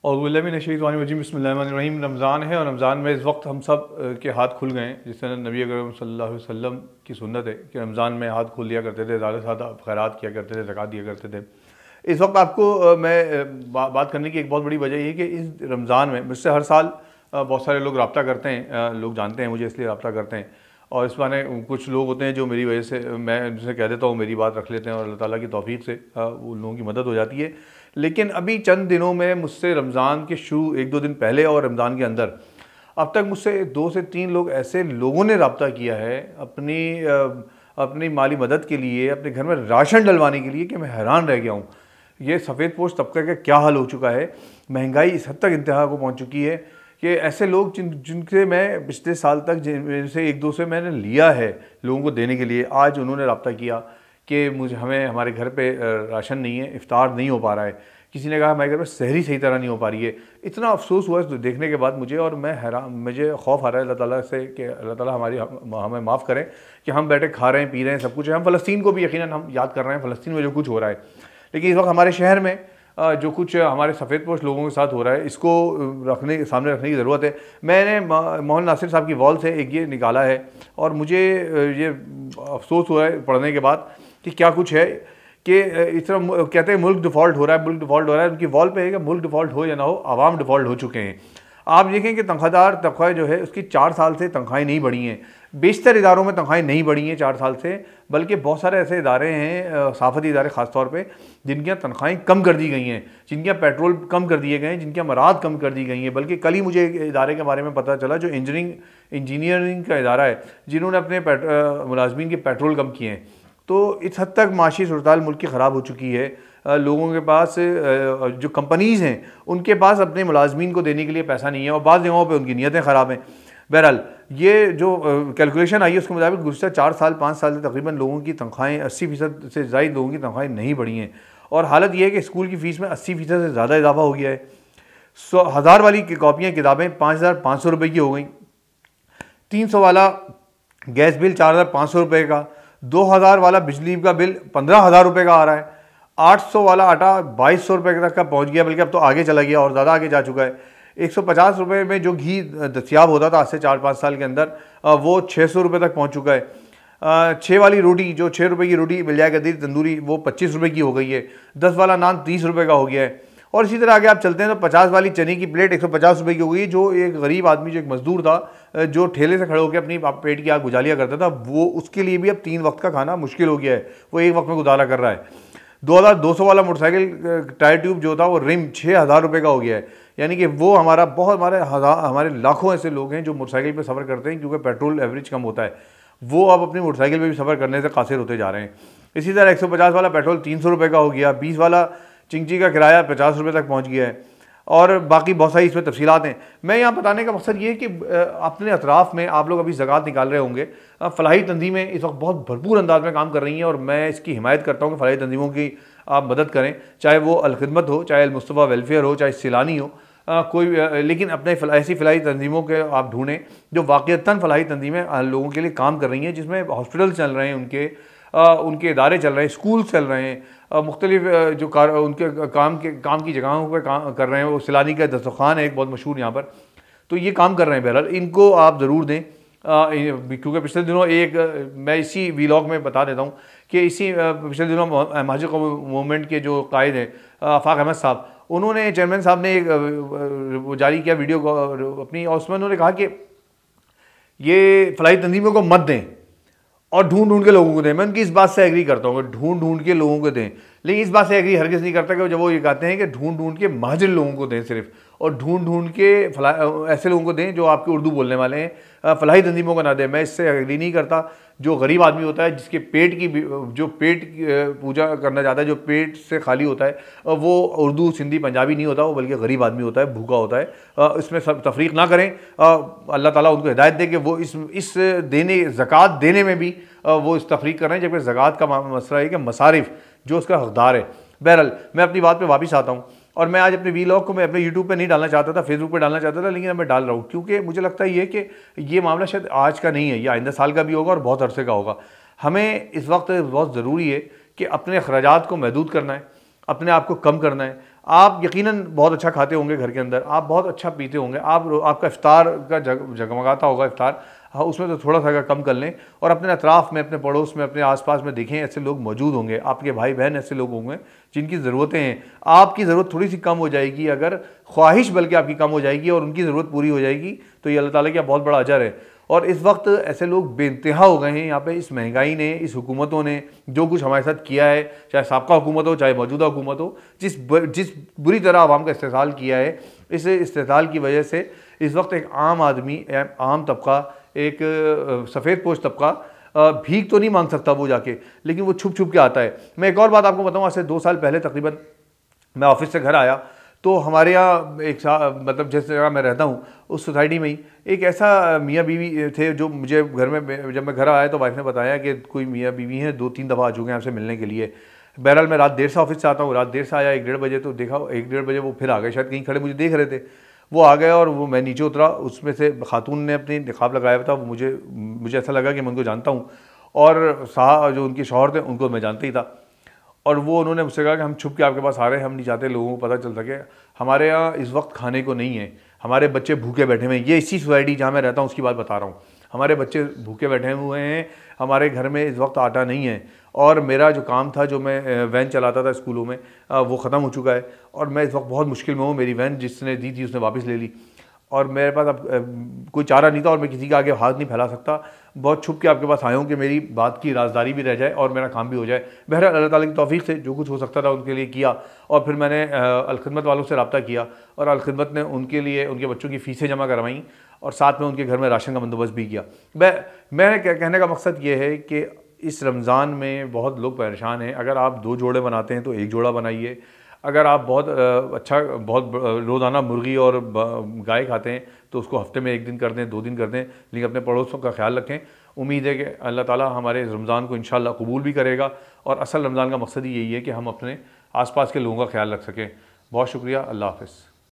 औज़ुबिल्लाहि बिस्मिल्लाहिर्रहमानिर्रहीम। रमज़ान है और रमज़ान में इस वक्त हम सब के हाथ खुल गए हैं। जिस तरह नबी अकरम सल्लल्लाहु अलैहि वसल्लम की सुन्नत है कि रमज़ान में हाथ खोल दिया करते थे, ज़्यादा से ज़्यादा खैरात किया करते थे, ज़कात दिया करते थे। इस वक्त आपको मैं बात करने की एक बहुत बड़ी वजह ये है कि इस रमज़ान में मुझसे हर साल बहुत सारे लोग रब्ता करते हैं, लोग जानते हैं मुझे इसलिए रब्ता करते हैं। और इस बहाने कुछ लोग होते हैं जो मेरी वजह से मैं उनसे कह देता हूँ, मेरी बात रख लेते हैं और अल्लाह ताला की तौफीक से उन लोगों की मदद हो जाती है। लेकिन अभी चंद दिनों में मुझसे रमज़ान के शुरू 1-2 दिन पहले और रमज़ान के अंदर अब तक मुझसे 2 से 3 लोग ऐसे लोगों ने रब्ता किया है अपनी माली मदद के लिए, अपने घर में राशन डलवाने के लिए, कि मैं हैरान रह गया हूँ। ये सफ़ेद पोश तबके का क्या हाल हो चुका है। महंगाई इस हद तक इंतहा को पहुँच चुकी है कि ऐसे लोग जिनसे मैं पिछले साल तक जिनसे 1-2 से मैंने लिया है लोगों को देने के लिए, आज उन्होंने रब्ता किया कि हमें हमारे घर पे राशन नहीं है, इफ्तार नहीं हो पा रहा है। किसी ने कहा हमारे घर में सहरी सही तरह नहीं हो पा रही है। इतना अफसोस हुआ इसको देखने के बाद मुझे, और मैं हैरान, मुझे खौफ आ रहा है अल्लाह ताला से कि अल्लाह ताला हमें माफ़ करें कि हम बैठे खा रहे हैं, पी रहे हैं, सब कुछ है। हम फ़लस्तीन को भी यकीनन हम याद कर रहे हैं, फ़लस्तीन में जो कुछ हो रहा है। लेकिन इस वक्त हमारे शहर में जो कुछ हमारे सफ़ेद पोश लोगों के साथ हो रहा है, इसको सामने रखने की ज़रूरत है। मैंने मोहन नासिर साहब की वॉल से एक ये निकाला है और मुझे ये अफसोस हुआ है पढ़ने के बाद कि क्या कुछ है कि इस तरह कहते हैं मुल्क डिफ़ॉल्ट हो रहा है, मुल्क डिफ़ॉल्ट हो रहा है। उनकी वॉल पे है कि मुल्क डिफ़ॉल्ट हो या ना हो, आवाम डिफ़ॉल्ट हो चुके हैं। आप देखें कि तनख्वाहदार तनख्वाह जो है उसकी 4 साल से तनख्वाहें नहीं बढ़ी हैं। बेशतर इदारों में तनख्वाहें नहीं बढ़ी हैं 4 साल से, बल्कि बहुत सारे ऐसे इदारे हैं, सहाफ़ती इदारे ख़ास तौर पे, जिनकी तनख्वाहें कम कर दी गई हैं, जिनके पेट्रोल कम कर दिए गए हैं, जिनकी मराद कम कर दी गई हैं। बल्कि कल ही मुझे एक इदारे के बारे में पता चला जो इंजीनियरिंग का इदारा है, जिन्होंने अपने मुलाजमीन के पेट्रोल कम किए हैं। तो इस हद तक माशी सूरत मुल्क की ख़राब हो चुकी है। लोगों के पास जो कंपनीज़ हैं उनके पास अपने मुलाजमीन को देने के लिए पैसा नहीं है और बाज़ जगहों पे उनकी नीयतें ख़राब हैं। बहरहाल ये जो कैलकुलेशन आई है उसके मुताबिक गुज़श्ता 4 साल 5 साल से तकरीबन लोगों की तनख्वाहें 80% से ज़ायद लोगों की तनख्वाहें नहीं बढ़ी हैं। और हालत यह है कि स्कूल की फ़ीस में 80% से ज़्यादा इजाफा हो गया है। 1000 वाली कॉपियाँ किताबें 5500 रुपये की हो गई। 300 वाला गैस बिल 4500 रुपये का, 2000 वाला बिजली का बिल 15000 रुपये का आ रहा है, 800 वाला आटा 2200 रुपये तक का पहुंच गया, बल्कि अब तो आगे चला गया और ज़्यादा आगे जा चुका है। 150 रुपये में जो घी दस्तियाब होता था आज से 4-5 साल के अंदर, वो 600 रुपये तक पहुंच चुका है। 6 वाली रोटी, जो 6 रुपये की रोटी मिल जाए करती तंदूरी, वो 25 रुपये की हो गई है। 10 वाला नान 30 रुपये का हो गया है। और इसी तरह आगे आप चलते हैं तो 50 वाली चने की प्लेट 150 रुपये की हो गई। जो एक गरीब आदमी, जो एक मजदूर था, जो ठेले से खड़े होकर अपनी पेट की आग बुझा लिया करता था, वो उसके लिए भी अब 3 वक्त का खाना मुश्किल हो गया है। वो एक वक्त में गुजारा कर रहा है। 2200 वाला मोटरसाइकिल टायर ट्यूब जो था वो रिम 6000 रुपये का हो गया है। यानी कि वो हमारे लाखों ऐसे लोग हैं जो मोटरसाइकिल पे सफ़र करते हैं, क्योंकि पेट्रोल एवरेज कम होता है, वो अब अपनी मोटरसाइकिल पे भी सफ़र करने से कासिर होते जा रहे हैं। इसी तरह 150 वाला पेट्रोल 300 रुपये का हो गया। 20 वाला चिंची का किराया 50 रुपये तक पहुँच गया है। और बाकी बहुत सारी इसमें तफसीलात हैं। मैं यहाँ बताने का मकसद ये है कि अपने अतराफ़ में आप लोग अभी ज़कात निकाल रहे होंगे। फ़लाही तंजीमें इस वक्त बहुत भरपूर अंदाज में काम कर रही हैं और मैं इसकी हिमायत करता हूँ कि फ़लाही तंजीमों की आप मदद करें, चाहे वो अल-खिदमत हो, चाहे अल-मुस्तफ़ा वेलफेयर हो, चाहे सिलानी हो, लेकिन अपने ऐसी फ़लाही तंजीमों के आप ढूँढें जो वाक़ईतन फ़लाही तंजीमें लोगों के लिए काम कर रही हैं, जिसमें हॉस्पिटल चल रहे हैं, उनके इदारे चल रहे हैं, स्कूल चल रहे हैं, मुख्तलिफ जो उनके काम की जगहों पर काम कर रहे हैं। वो सिलानी का दस्तरखान है एक बहुत मशहूर यहाँ पर, तो ये काम कर रहे हैं। बहरहाल इनको आप ज़रूर दें, क्योंकि पिछले दिनों मैं इसी वीलॉग में बता देता हूँ कि पिछले दिनों महाजिर मूवमेंट के जो कायद हैं आफाक अहमद साहब, उन्होंने, चेयरमैन साहब ने वो जारी किया वीडियो को अपनी, और उसमें उन्होंने कहा कि ये फ़लाही तंजीमों को मत दें और ढूंढ ढूंढ के लोगों को दें। मैं उनकी इस बात से एग्री करता हूँ कि ढूंढ ढूंढ के लोगों को दें, लेकिन इस बात से एग्री हरगिज़ नहीं करता कि जब वो ये कहते हैं कि ढूंढ ढूंढ के महाजिर लोगों को दें सिर्फ, और ढूंढ ढूंढ के ऐसे लोगों को दें जो आपके उर्दू बोलने वाले हैं, फ़लाही तंजीमों को ना दें। मैं इससे एग्री नहीं करता। जो गरीब आदमी होता है, जिसके पेट की पूजा करना चाहता है, जो पेट से खाली होता है, वो उर्दू सिंधी पंजाबी नहीं होता, वो बल्कि गरीब आदमी होता है, भूखा होता है। इसमें सब तफरीक ना करें। अल्लाह ताला उनको हिदायत दे कि वो इस ज़कात देने में भी वो इस तफरीक कर रहे हैं, जबकि ज़कात का मसला है कि मसारिफ़ जो उसका हकदार है। बहरहाल मैं अपनी बात पे वापस आता हूँ, और मैं आज अपने वीलॉग को मैं अपने यूट्यूब पे नहीं डालना चाहता था, फेसबुक पे डालना चाहता था, लेकिन मैं डाल रहा हूँ क्योंकि मुझे लगता है ये कि ये मामला शायद आज का नहीं है, ये आइंदा साल का भी होगा और बहुत अरसे का होगा। हमें इस वक्त बहुत ज़रूरी है कि अपने अखराजात को महदूद करना है, अपने आप को कम करना है, आप यकीनन बहुत अच्छा खाते होंगे घर के अंदर, आप बहुत अच्छा पीते होंगे, आपका इफ्तार का जगमगाता होगा इफ्तार। हाँ, उसमें तो थोड़ा सा कम कर लें और अपने अतराफ़ में, अपने पड़ोस में, अपने आसपास में देखें ऐसे लोग मौजूद होंगे, आपके भाई बहन ऐसे लोग होंगे जिनकी ज़रूरतें हैं। आपकी ज़रूरत थोड़ी सी कम हो जाएगी, अगर ख्वाहिश बल्कि आपकी कम हो जाएगी और उनकी ज़रूरत पूरी हो जाएगी, तो ये अल्लाह ताला का बहुत बड़ा अजर है। और इस वक्त ऐसे लोग बेइंतहा हो गए हैं यहाँ पे, इस महंगाई ने, इस हुकूमतों ने जो कुछ हमारे साथ किया है, चाहे साबका हुकूमत हो चाहे मौजूदा हुकूमत हो, जिस बुरी तरह आवाम का इस्तेसाल किया है, इस इस्तेसाल की वजह से इस वक्त एक आम आदमी, आम तबका, एक सफ़ेद पोश तबका भीख तो नहीं मांग सकता वो जाके, लेकिन वो छुप छुप के आता है। मैं एक और बात आपको बताऊँ, आज से 2 साल पहले तकरीबन मैं ऑफिस से घर आया तो हमारे यहाँ मतलब जिस जगह मैं रहता हूँ उस सोसाइटी में ही एक ऐसा मियाँ बीवी थे जो मुझे घर में, जब मैं घर आया तो वाइफ ने बताया कि कोई मियाँ बीवी हैं, 2-3 दफ़ा आ चुके हैं आपसे मिलने के लिए। बहरहाल मैं रात देर से ऑफिस से आता हूँ, रात देर से आया 1-1:30 बजे, तो देखा 1-1:30 बजे वो फिर आ गए, शायद कहीं खड़े मुझे देख रहे थे। वो आ गए और वो मैं नीचे उतरा, उसमें से खातून ने अपनी निकाब लगाया था, वो मुझे ऐसा लगा कि मैं उनको जानता हूँ, और साहब जो उनके शौहर थे उनको मैं जानता ही था। और वो उन्होंने मुझसे कहा कि हम छुप के आपके पास आ रहे हैं, हम नहीं चाहते लोगों को पता चल सके, हमारे यहाँ इस वक्त खाने को नहीं है, हमारे बच्चे भूखे बैठे हुए हैं। ये इसी सोसाइटी जहाँ मैं रहता हूँ उसकी बात बता रहा हूँ, हमारे बच्चे भूखे बैठे हुए हैं, हमारे घर में इस वक्त आटा नहीं है, और मेरा जो काम था, जो मैं वैन चलाता था स्कूलों में, वो ख़त्म हो चुका है और मैं इस वक्त बहुत मुश्किल में हूँ। मेरी वैन जिसने दी थी उसने वापस ले ली और मेरे पास अब कोई चारा नहीं था और मैं किसी के आगे हाथ नहीं फैला सकता। बहुत छुप के आपके पास आया हूँ कि मेरी बात की राजदारी भी रह जाए और मेरा काम भी हो जाए। बहरहाल अल्लाह ताला की तौफीक से जो कुछ हो सकता था उनके लिए किया, और फिर मैंने अलखिदमत वालों से रब्ता किया और अलखिदमत ने उनके लिए उनके बच्चों की फ़ीसें जमा करवाईं और साथ में उनके घर में राशन का बंदोबस्त भी किया। मैं कहने का मकसद ये है कि इस रमज़ान में बहुत लोग परेशान हैं। अगर आप 2 जोड़े बनाते हैं तो 1 जोड़ा बनाइए। अगर आप बहुत रोज़ाना मुर्गी और गाय खाते हैं तो उसको हफ्ते में 1 दिन कर दें, 2 दिन कर दें, लेकिन अपने पड़ोसियों का ख्याल रखें। उम्मीद है कि अल्लाह ताला हमारे रमज़ान को इंशाअल्लाह कबूल भी करेगा, और असल रमज़ान का मकसद ही यही है कि हम अपने आसपास के लोगों का ख्याल रख सकें। बहुत शुक्रिया, अल्लाह हाफ़िज़।